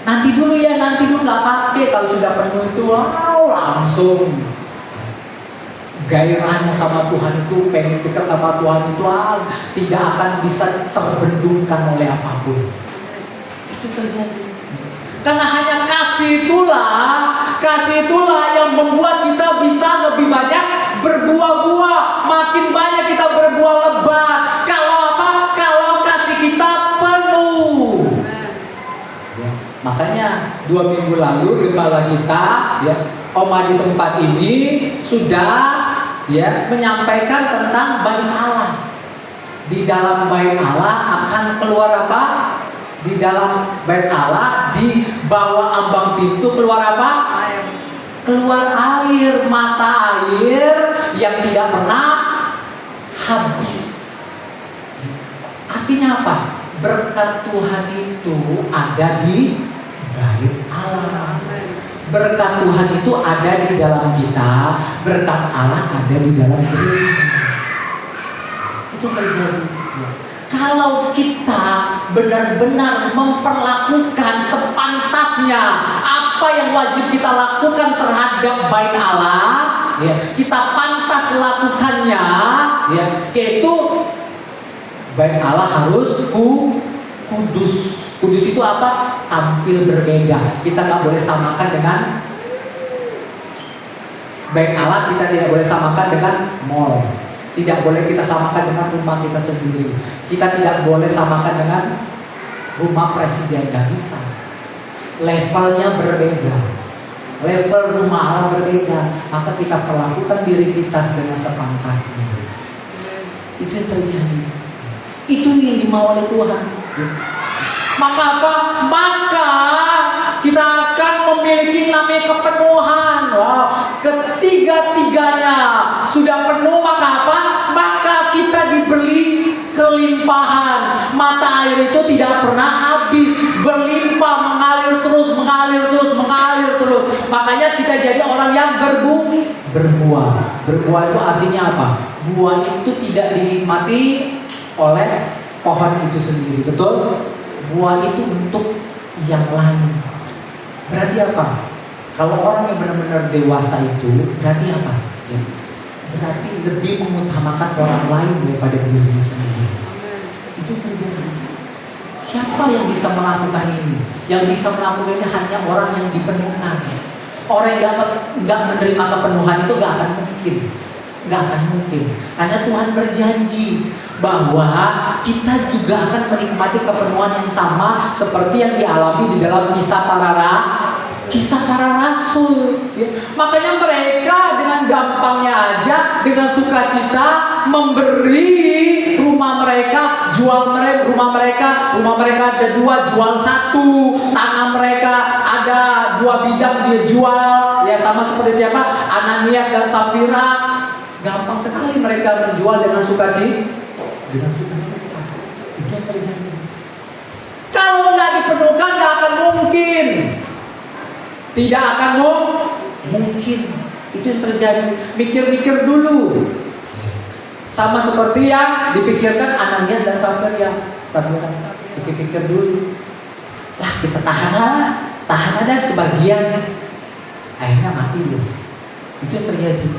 Nanti dulu nggak pakai. Kalau sudah penuh itu, langsung. Gairahnya sama Tuhan itu, pengen dekat sama Tuhan itu, tidak akan bisa terbendungkan oleh apapun. Itu terjadi. Karena hanya kasih itulah yang membuat kita bisa lebih banyak berbuah-buah. Makin banyak kita berbuah lebat. Kalau apa? Kalau kasih kita penuh. Makanya 2 minggu lalu gembala kita, ya, Oma di tempat ini sudah, ya, menyampaikan tentang bait Allah. Di dalam bait Allah akan keluar apa? Di dalam bait Allah, di bawah ambang pintu keluar apa? Keluar air, mata air yang tidak pernah habis. Artinya apa? Berkat Tuhan itu ada di bait Allah. Berkat Tuhan itu ada di dalam kita. Berkat Allah ada di dalam diri. Itu terjadi. Kalau kita benar-benar memperlakukan sepantasnya apa yang wajib kita lakukan terhadap bait Allah, ya, kita pantas lakukannya, ya, yaitu bait Allah harus kudus. Kudus itu apa? Tampil berbeda. Kita nggak boleh samakan dengan bait Allah. Kita tidak boleh samakan dengan mall. Tidak boleh kita samakan dengan rumah kita sendiri. Kita tidak boleh samakan dengan rumah presiden. Gak bisa. Levelnya berbeda. Level rumah Allah berbeda. Maka kita perlakukan diri kita dengan sepantasnya. Itu yang terjadi. Itu yang dimau oleh Tuhan. Maka apa? Maka kita akan memiliki namanya kepenuhan. Ketiga-tiganya sudah penuh, maka apa? Maka kita diberi kelimpahan. Mata air itu tidak pernah habis, berlimpah, mengalir terus. Makanya kita jadi orang yang berbuah. Berbuah itu artinya apa? Buah itu tidak dinikmati oleh pohon itu sendiri, betul? Buah itu untuk yang lain. Berarti apa? Kalau orang yang benar-benar dewasa itu berarti apa? Ya, berarti lebih mengutamakan orang lain daripada dirinya sendiri. Itu terjadi. Siapa yang bisa melakukan ini? Yang bisa melakukan ini hanya orang yang dipenuhkan. Orang yang nggak menerima kepenuhan itu nggak akan mungkin. Karena Tuhan berjanji bahwa kita juga akan menikmati kepenuhan yang sama seperti yang dialami di dalam kisah para rasul. Ya. Makanya mereka dengan gampangnya aja, dengan sukacita memberi rumah mereka, rumah mereka ada 2, jual 1. Tanah mereka ada 2 bidang, dia jual. Ya, sama seperti siapa? Ananias dan Safira. Gampang sekali mereka menjual dengan sukacita. Itu yang terjadi. Kalau nggak dipenuhkan, nggak akan mungkin. Tidak akan mungkin. Itu yang terjadi. Mikir-mikir dulu. Sama seperti yang dipikirkan Ananias dan Safira. Pikir-pikir dulu. Lah, kita tahan ada sebagian. Akhirnya mati loh. Itu yang terjadi.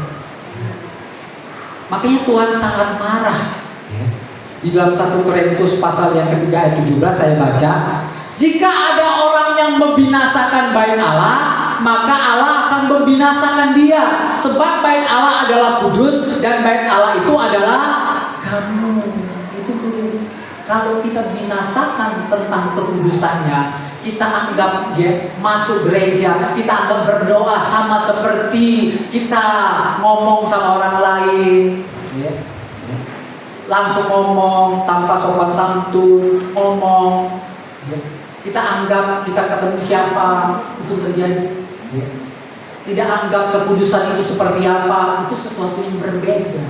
Makanya Tuhan sangat marah. Ya. Di dalam 1 Korintus pasal yang ketiga ayat 17 saya baca, jika ada orang yang membinasakan bait Allah, maka Allah akan membinasakan dia. Sebab bait Allah adalah kudus dan bait Allah itu adalah kamu. Itu kalau kita binasakan tentang kekudusannya, kita anggap ya, masuk gereja, kita anggap berdoa sama seperti kita ngomong sama orang lain. Ya. langsung ngomong tanpa sopan santun, ngomong. Ya. Kita anggap kita ketemu siapa itu terjadi. Ya. Tidak anggap kekudusan itu seperti apa, itu sesuatu yang berbeda.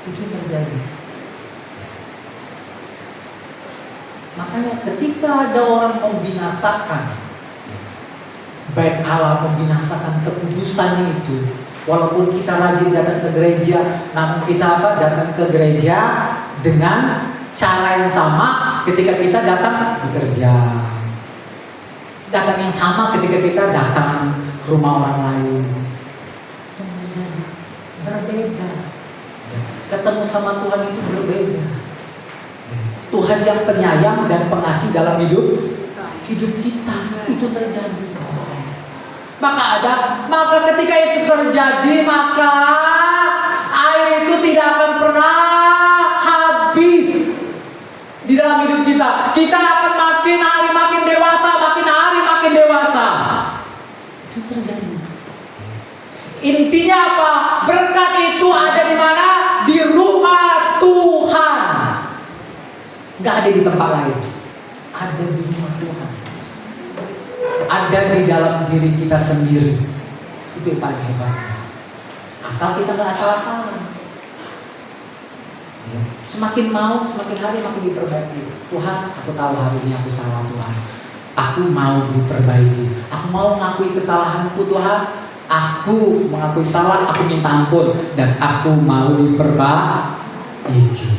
Itu yang terjadi. Makanya ketika ada orang membinasakan, baik Allah membinasakan kekudusannya itu, walaupun kita rajin datang ke gereja, namun kita datang ke gereja dengan cara yang sama ketika kita datang bekerja, datang yang sama ketika kita datang ke rumah orang lain. Berbeda. Ketemu sama Tuhan itu berbeda. Tuhan yang penyayang dan pengasih dalam hidup kita itu terjadi. Maka ketika itu terjadi, maka air itu tidak akan pernah habis di dalam hidup kita. Kita akan makin hari makin dewasa, makin hari makin dewasa. Itu terjadi. Intinya apa? Berkat itu ada di mana? Di rumah Tuhan. Gak ada di tempat lain. Ada di rumah Tuhan. Ada di dalam diri kita sendiri. Itu yang paling hebat. Asal kita gak asal-asalan. Ya. Semakin hari makin diperbaiki. Tuhan, aku tahu hari ini aku salah Tuhan. Aku mau diperbaiki. Aku mau mengakui kesalahanku Tuhan. Aku mengakui salah, aku minta ampun. Dan aku mau diperbaiki.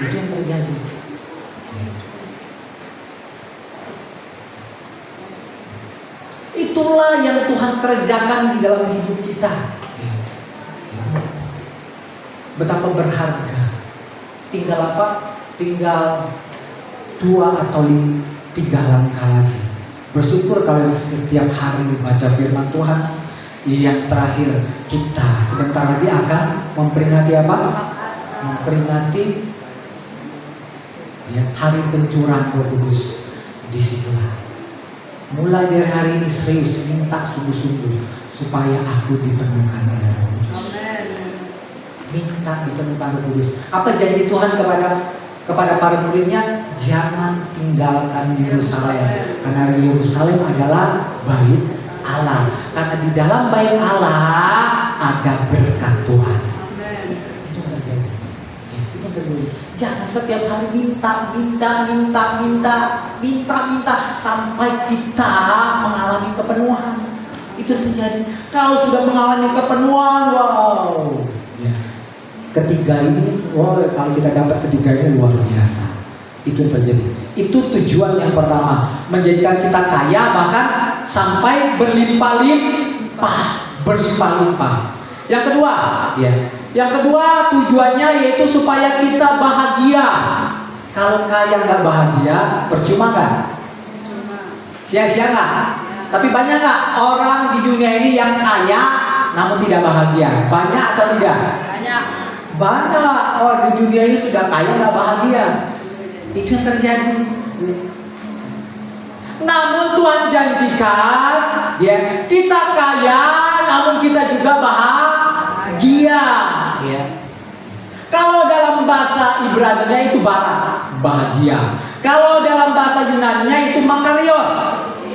Itu yang terjadi. Itulah yang Tuhan kerjakan di dalam hidup kita. Betapa berharga. Tinggal apa? Tinggal 2 atau 3 langkah lagi. Bersyukur kalau setiap hari baca firman Tuhan. Yang terakhir, kita sebentar lagi akan memperingati apa? Memperingati hari pencurahan Roh Kudus. Disitulah mulai dari hari ini serius minta sungguh-sungguh supaya aku dipenuhkan oleh Roh Kudus. Minta dipenuhkan Roh Kudus. Apa janji Tuhan kepada para muridnya? Jangan tinggalkan Yerusalem, karena Yerusalem adalah bait Allah. Karena di dalam bait Allah ada berkat Tuhan. Itu terjadi. Itu terjadi. Jangan setiap hari minta sampai kita mengalami kepenuhan. Itu terjadi. Kalau sudah mengalami kepenuhan, wow. Ketiga ini, kalau kita dapat ketiga ini luar biasa. Itu terjadi. Itu tujuan yang pertama, menjadikan kita kaya bahkan sampai berlimpah-limpah. Yang kedua, tujuannya yaitu supaya kita bahagia. Kalau kaya nggak bahagia, percuma nggak? Sia-sia nggak? Tapi banyak nggak orang di dunia ini yang kaya namun tidak bahagia? Banyak atau tidak? Banyak orang di dunia ini sudah kaya nggak bahagia. Itu yang terjadi. Namun Tuhan janjikan, kita kaya, namun kita juga bahagia. Kalau dalam bahasa Ibrani-nya itu bahagia. Kalau dalam bahasa Yunani-nya itu makarios.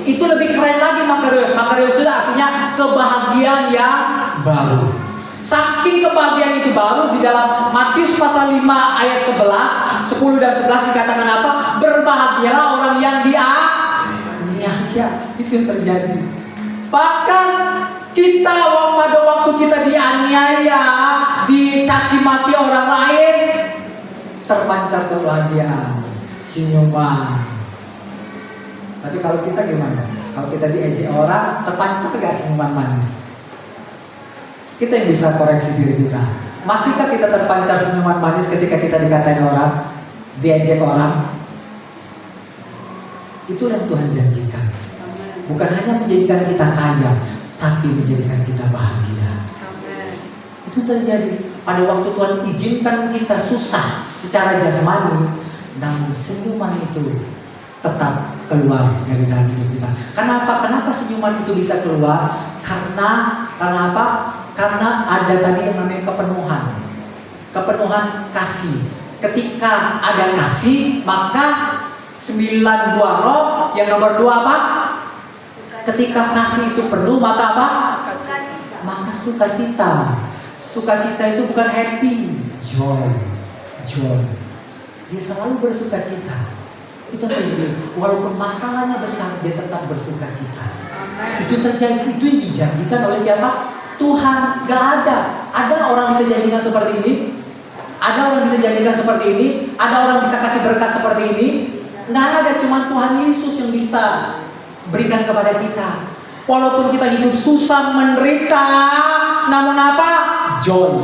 Itu lebih keren lagi makarios. Makarios itu artinya kebahagiaan yang baru. Saking kebahagiaan itu baru, di dalam Matius pasal 5 ayat 10 dan 11 dikatakan apa? Berbahagialah orang yang dianiaya. Itu yang terjadi. Bahkan kita pada waktu kita dianiaya, dicaci maki orang lain, terpancar kebahagiaan, senyuman. Tapi kalau kita gimana? Kalau kita diejek orang, terpancar gak senyuman manis? Kita yang bisa koreksi diri kita. Masihkah kita terpancar senyuman manis ketika kita dikatain orang, diejek orang? Itu yang Tuhan janjikan. Bukan hanya menjadikan kita kaya, tapi menjadikan kita bahagia. Itu terjadi. Pada waktu Tuhan izinkan kita susah secara jasmani, namun senyuman itu tetap keluar dari dalam hidup kita. Kenapa senyuman itu bisa keluar? Karena apa? Karena ada tadi yang namanya kepenuhan. Kepenuhan kasih. Ketika ada kasih, maka 9 buah roh. Yang nomor 2 apa? Ketika kasih itu penuh, maka apa? Maka sukacita. Sukacita itu bukan happy, joy. Dia selalu bersukacita. Itu terjadi. Walaupun masalahnya besar, dia tetap bersukacita. Itu terjadi. Itu yang dijanjikan oleh siapa? Tuhan. Gak ada. Ada orang bisa janjikan seperti ini. Ada orang bisa janjikan seperti ini. Ada orang bisa kasih berkat seperti ini. Nggak ada. Cuma Tuhan Yesus yang bisa berikan kepada kita. Walaupun kita hidup susah, menderita, namun apa? Joy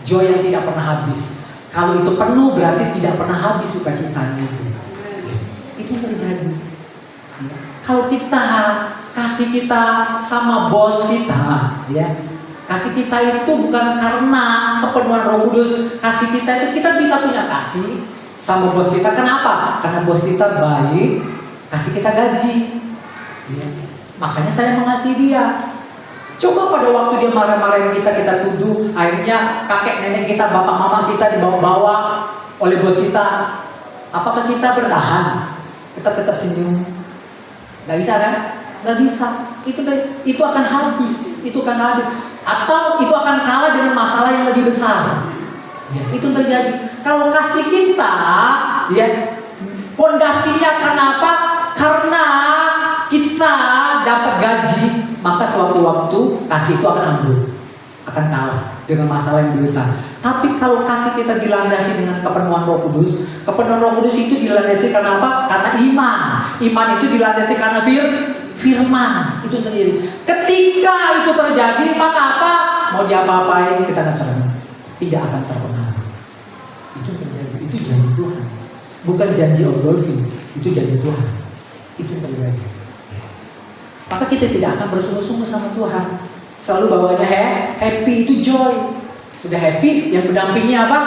yang tidak pernah habis. Kalau itu penuh berarti tidak pernah habis sukacitanya itu. Itu terjadi. Kalau kita kasih kita sama bos kita, ya, kasih kita itu bukan karena kepenuhan Roh Kudus. Kasih kita itu kita bisa punya kasih sama bos kita. Kenapa? Karena bos kita baik, kasih kita gaji. Ya. Makanya saya mengasihi dia. Coba pada waktu dia marah-marahin kita tuduh, akhirnya kakek nenek kita, bapak mama kita dibawa-bawa oleh bos kita. Apakah kita bertahan? Kita tetap senyum? Gak bisa kan? Gak bisa. Itu akan habis. Atau itu akan kalah dengan masalah yang lebih besar. Ya, itu terjadi. Kalau kasih kita, ya, pondasinya kenapa? Karena kita dapat gaji, maka suatu-waktu kasih itu akan ambruk, akan kalah dengan masalah yang besar. Tapi kalau kasih kita dilandasi dengan kepenuhan Roh Kudus, kepenuhan Roh Kudus itu dilandasi karena apa? Karena iman. Iman itu dilandasi karena firman. Itu terjadi. Ketika itu terjadi, maka apa? Mau diapa-apain kita tidak akan terpengaruh. Itu terjadi. Itu janji Tuhan. Bukan janji Odolfin. Itu janji Tuhan. Itu terjadi. Maka kita tidak akan bersungguh-sungguh sama Tuhan. Selalu bawanya happy, itu joy. Sudah happy, yang mendampinginya apa?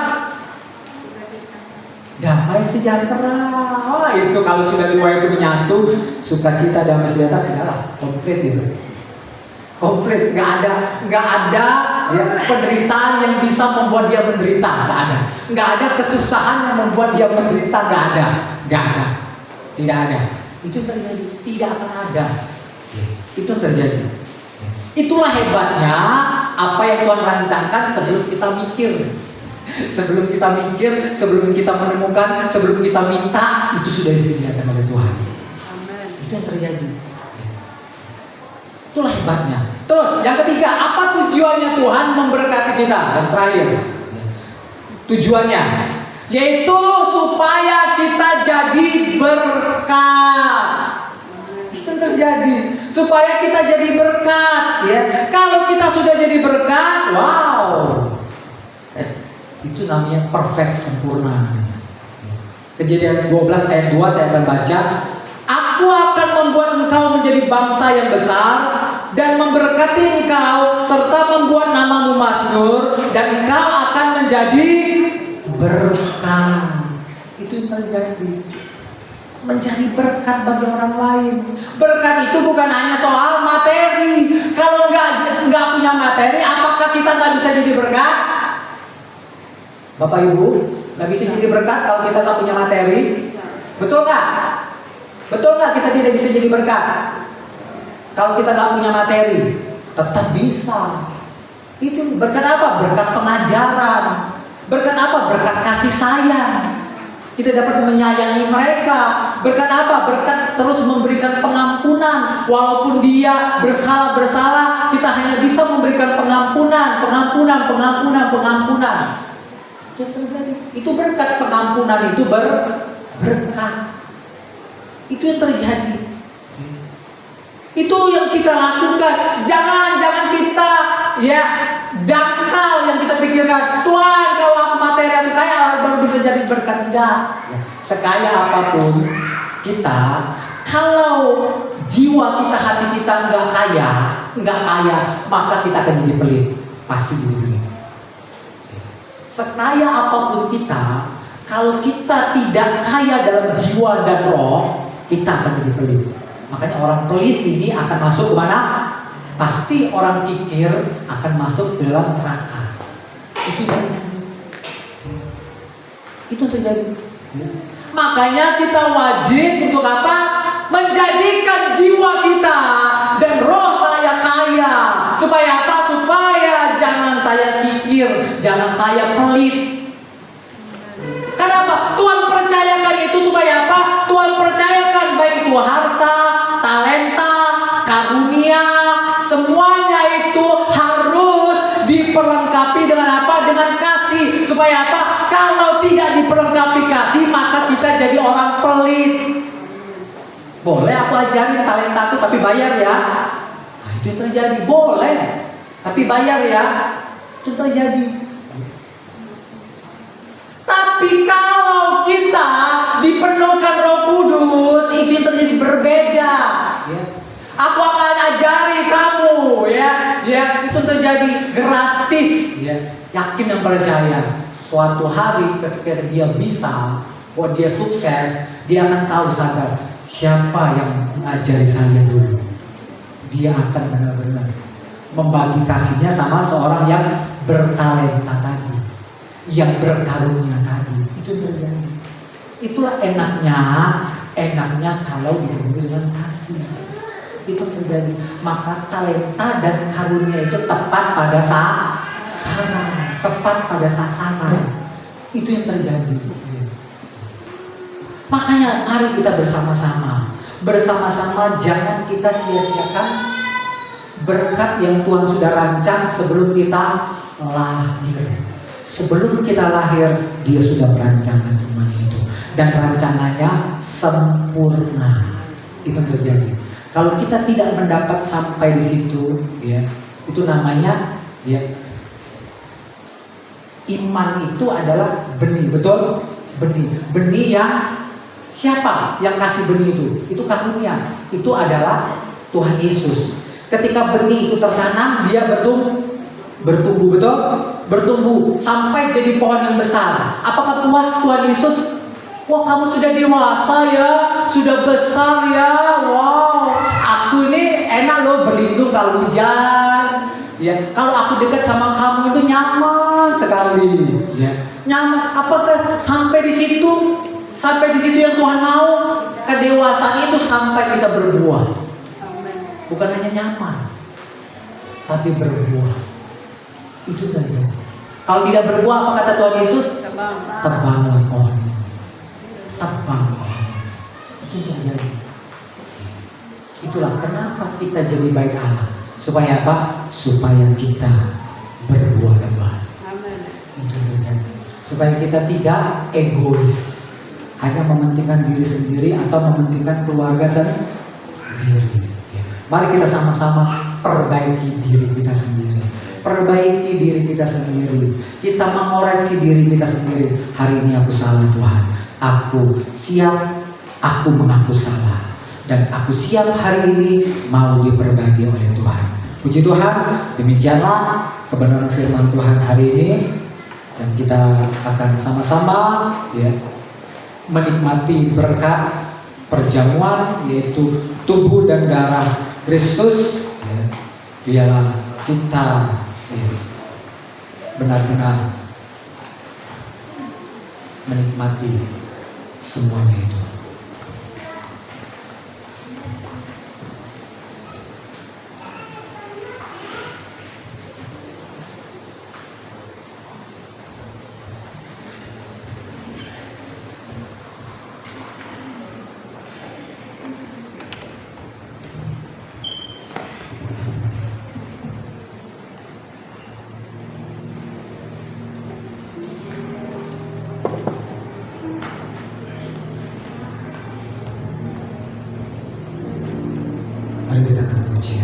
Damai sejahtera. Oh, itu kalau sudah dua itu menyatu, sukacita, damai sejahtera, sudahlah komplit gitu. Komplit, nggak ada ya, penderitaan yang bisa membuat dia menderita, nggak ada kesusahan yang membuat dia menderita, nggak ada, tidak ada. Itu terjadi, tidak akan ada. Itu terjadi. Itulah hebatnya apa yang Tuhan rancangkan sebelum kita mikir. Sebelum kita menemukan, sebelum kita minta, itu sudah disediakan oleh Tuhan. Amen. Itu yang terjadi. Itulah hebatnya. Terus yang ketiga, apa tujuannya Tuhan memberkati kita? Yang terakhir, tujuannya yaitu supaya kita jadi berkat. Itu terjadi supaya kita jadi berkat, ya. Kalau kita sudah jadi berkat, wow, itu namanya perfect, sempurna. Kejadian 12 ayat 2 saya akan baca. Aku akan membuat engkau menjadi bangsa yang besar dan memberkati engkau serta membuat namamu masyhur dan engkau akan menjadi berkat. Itu yang terjadi. Menjadi berkat bagi orang lain. Berkat itu bukan hanya soal materi. Kalau nggak punya materi, apakah kita nggak bisa jadi berkat? Bapak Ibu, nggak bisa jadi berkat kalau kita nggak punya materi. Betul nggak? Betul nggak kita tidak bisa jadi berkat? Kalau kita nggak punya materi, tetap bisa. Itu berkat apa? Berkat pengajaran. Berkat apa? Berkat kasih sayang. Kita dapat menyayangi mereka. Berkat apa? Berkat terus memberikan pengampunan. Walaupun dia bersalah, kita hanya bisa memberikan pengampunan. Itu terjadi. Itu berkat pengampunan, itu berkat. Itu yang terjadi. Itu yang kita lakukan. Jangan kita dangkal yang kita pikirkan. Tuhan, kalau aku materi yang kaya baru bisa jadi berkat. Enggak. Sekaya apapun kita, kalau jiwa kita, hati kita enggak kaya, maka kita akan jadi pelit. Pasti jadi pelit. Sekaya apapun kita, kalau kita tidak kaya dalam jiwa dan roh, kita akan jadi pelit. Makanya orang pelit ini akan masuk ke mana? Pasti orang kikir akan masuk dalam neraka. Itu terjadi. Itu terjadi. Makanya kita wajib untuk apa? Menjadikan jiwa kita dan roh saya kaya. Supaya apa? Supaya jangan saya kikir, jangan saya pelit. Kenapa? Tuhan percayakan itu supaya apa? Tuhan percayakan baik itu harta, talenta, karunia, semuanya itu harus diperlengkapi dengan apa? Dengan kasih. Supaya apa? Kalau tidak diperlengkapi kasih, maka kita jadi orang pelit. Boleh aku ajarin talentaku tapi bayar ya. Nah, itu yang terjadi. Boleh, tapi bayar ya. Itu terjadi. Tapi kalau kita dipenuhkan Roh Kudus, itu yang terjadi berbeda. Ya. Aku akan ajari kamu, ya, itu terjadi gratis. Ya. Yakin dan percaya. Suatu hari ketika dia bisa, bahwa dia sukses, dia akan tahu sadar siapa yang mengajari saya dulu. Dia akan benar-benar membagi kasihnya sama seorang yang bertalenta tadi, yang berkarunia tadi. Itu terjadi. Itulah enaknya kalau dipenuhi dengan kasih. Itu terjadi. Maka talenta dan karunia itu tepat pada sasaran, tepat pada sasaran. Itu yang terjadi. Makanya mari kita bersama-sama jangan kita sia-siakan berkat yang Tuhan sudah rancang sebelum kita lahir. Sebelum kita lahir, Dia sudah merancangkan semuanya itu. Dan rancangannya sempurna. Itu terjadi. Kalau kita tidak mendapat sampai di situ, ya, itu namanya, ya, iman itu adalah benih, betul? Benih yang siapa yang kasih benih itu? Itu karunia. Itu adalah Tuhan Yesus. Ketika benih itu tertanam, dia bertumbuh, betul? Bertumbuh sampai jadi pohon yang besar. Apakah puas Tuhan Yesus? Wah, kamu sudah dewasa ya, sudah besar ya. Wow, aku ini enak loh berlindung kalau hujan. Ya, kalau aku dekat sama kamu itu nyaman sekali. Ya, nyaman. Apakah sampai di situ? Sampai di situ yang Tuhan mau? Kedewasaan itu sampai kita berbuah. Bukan hanya nyaman, tapi berbuah. Itu saja. Kalau tidak berbuah, apa kata Tuhan Yesus? Tebanglah pohon. Tebang pohon. Itu terjadi. Itulah kenapa kita jadi baik Allah. Supaya apa? Supaya kita berbuah lebat. Itu terjadi. Supaya kita tidak egois, hanya mementingkan diri sendiri atau mementingkan keluarga sendiri. Mari kita sama-sama perbaiki diri kita sendiri. Perbaiki diri kita sendiri. Kita mengoreksi diri kita sendiri. Hari ini aku salah Tuhan. Aku siap, aku mengaku salah. Dan aku siap hari ini mau diperbaiki oleh Tuhan. Puji Tuhan, demikianlah kebenaran firman Tuhan hari ini. Dan kita akan sama-sama, ya, menikmati berkat perjamuan, yaitu tubuh dan darah Kristus. Ya, biarlah kita, ya, benar-benar menikmati semuanya itu. Mari kita memuji.